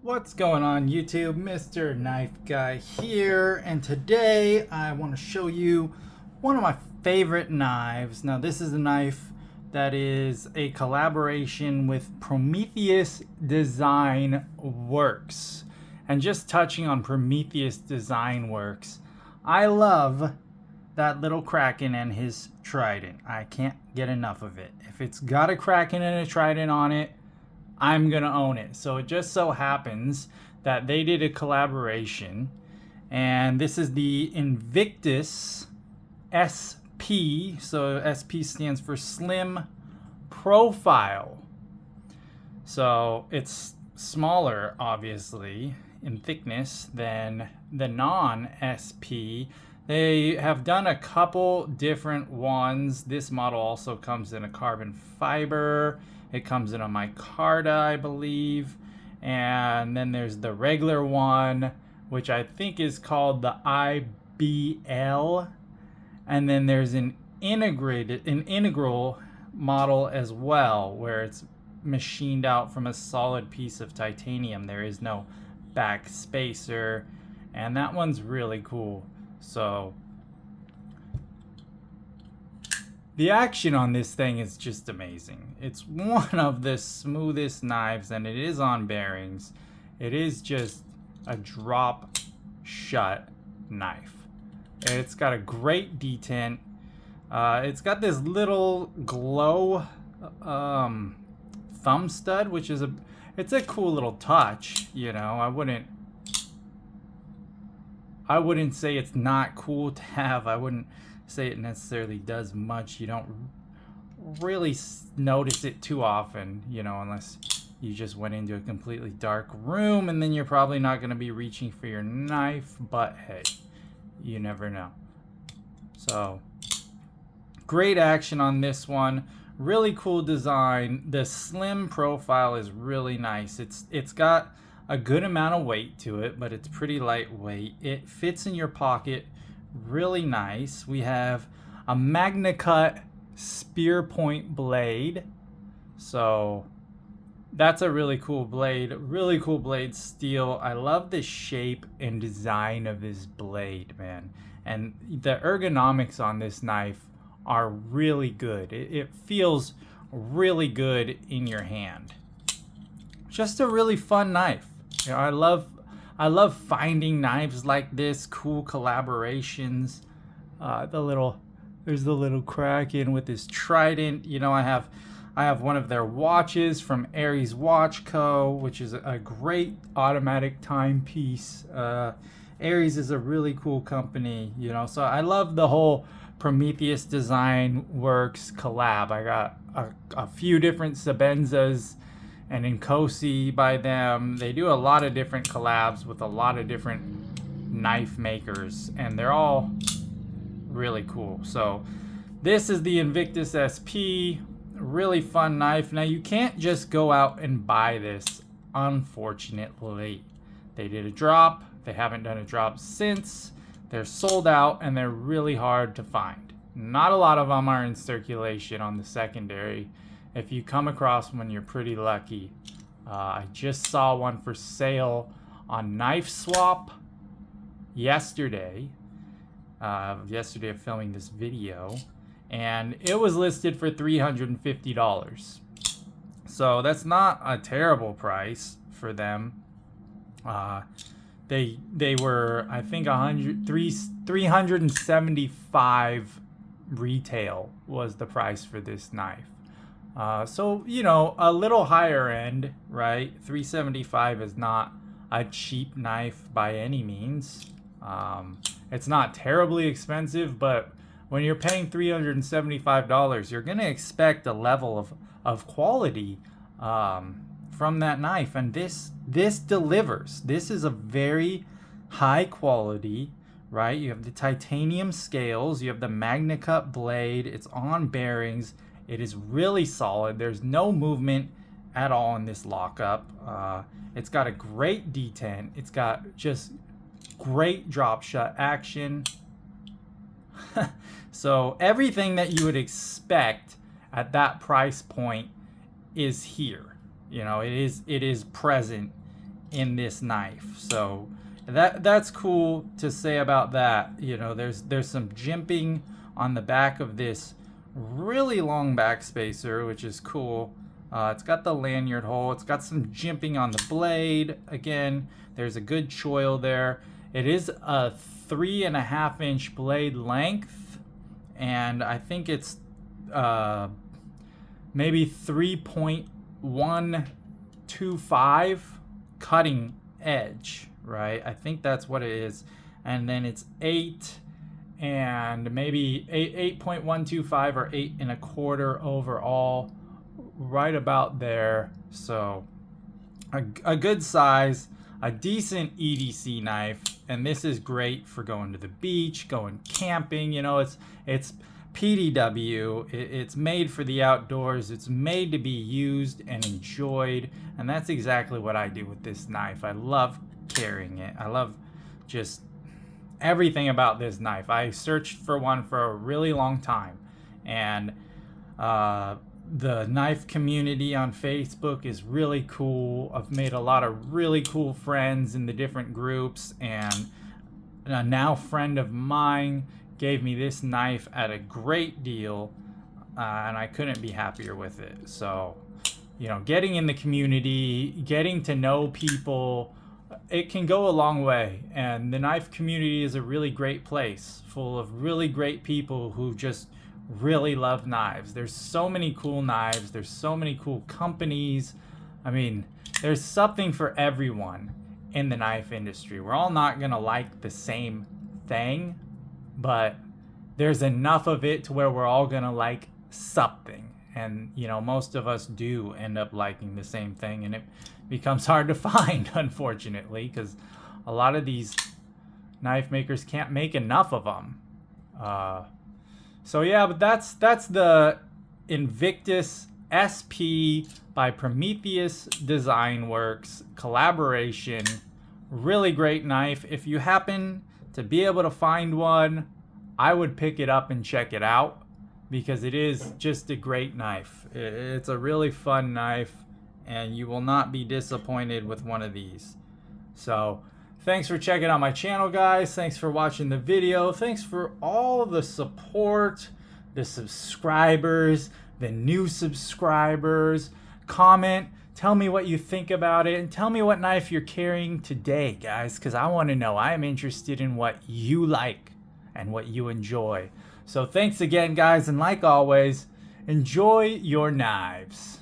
What's going on YouTube? Mr. Knife Guy here, and today I want to show you one of my favorite knives. Now this is a knife that is a collaboration with Promethius Design Works. And just touching on Promethius Design Works, I love that little kraken and his trident. I can't get enough of it. If it's got a kraken and a trident on it, I'm gonna own it. So it just so happens that they did a collaboration, and this is the Invictus-SP. So SP stands for Slim Profile. So it's smaller, obviously, in thickness than the non-SP. They have done a couple different ones. This model also comes in a carbon fiber. It comes in a micarta, I believe. And then there's the regular one, which I think is called the IBL. And then there's an integral model as well, where it's machined out from a solid piece of titanium. There is no back spacer, and that one's really cool. So the action on this thing is just amazing. It's one of the smoothest knives, and it is on bearings. It is just a drop shut knife. It's got a great detent. It's got this little glow thumb stud, which is it's a cool little touch. You know, I wouldn't say it's not cool to have. I wouldn't say it necessarily does much. You don't really notice it too often, you know, unless you just went into a completely dark room, and then you're probably not going to be reaching for your knife, but hey, you never know. So great action on this one. Really cool design. The slim profile is really nice. It's got a good amount of weight to it, but it's pretty lightweight. It fits in your pocket really nice. We have a Magnacut spear point blade, so that's a really cool blade. Really cool blade steel. I love the shape and design of this blade, man, and the ergonomics on this knife are really good. It feels really good in your hand. Just a really fun knife. You know, I love finding knives like this, cool collaborations. There's the little kraken with his trident. You know, I have one of their watches from Aries Watch Co., which is a great automatic timepiece. Aries is a really cool company, you know. So I love the whole Promethius Design Works collab. I got a few different Sabenzas and Nkosi by them. They do a lot of different collabs with a lot of different knife makers, and they're all really cool. So this is the Invictus-SP. Really fun knife. Now you can't just go out and buy this, unfortunately. They did a drop. They haven't done a drop since. They're sold out, and they're really hard to find. Not a lot of them are in circulation on the secondary. If you come across one, you're pretty lucky. I just saw one for sale on Knife Swap yesterday. Yesterday of filming this video, and it was listed for $350. So that's not a terrible price for them. They were, I think, 375 retail was the price for this knife. So, you know, a little higher end, right? 375 is not a cheap knife by any means. It's not terribly expensive, but when you're paying $375, you're going to expect a level of quality from that knife. And this delivers. This is a very high quality, right? You have the titanium scales. You have the Magnacut blade. It's on bearings. It is really solid. There's no movement at all in this lockup. It's got a great detent. It's got just great drop shut action. So everything that you would expect at that price point is here. You know, it is present in this knife. So that's cool to say about that. You know, there's some jimping on the back of this really long back spacer, which is cool. It's got the lanyard hole. It's got some jimping on the blade. Again, there's a good choil there. It is a 3.5-inch blade length, and I think it's maybe 3.125 cutting edge, right? I think that's what it is. And then it's 8 and maybe 8.125 or 8.25 overall, right about there. So a good size, a decent EDC knife, and this is great for going to the beach, going camping. You know, it's PDW. It's made for the outdoors. It's made to be used and enjoyed, and that's exactly what I do with this knife. I love carrying it. I love just everything about this knife. I searched for one for a really long time, and the knife community on Facebook is really cool. I've made a lot of really cool friends in the different groups, and a now friend of mine gave me this knife at a great deal, and I couldn't be happier with it. So, you know, getting in the community, getting to know people, it can go a long way. And the knife community is a really great place, full of really great people who just really love knives. There's so many cool knives. There's so many cool companies. I mean, there's something for everyone in the knife industry. We're all not gonna like the same thing, but there's enough of it to where we're all gonna like something. And, you know, most of us do end up liking the same thing, and it becomes hard to find, unfortunately, because a lot of these knife makers can't make enough of them. So yeah, but that's the Invictus-SP by Promethius Design Works collaboration. Really great knife. If you happen to be able to find one, I would pick it up and check it out, because it is just a great knife. It's a really fun knife, and you will not be disappointed with one of these. So thanks for checking out my channel, guys. Thanks for watching the video. Thanks for all the support, the subscribers, the new subscribers. Comment, tell me what you think about it, and tell me what knife you're carrying today, guys, because I want to know. I am interested in what you like and what you enjoy. So thanks again, guys, and like always, enjoy your knives.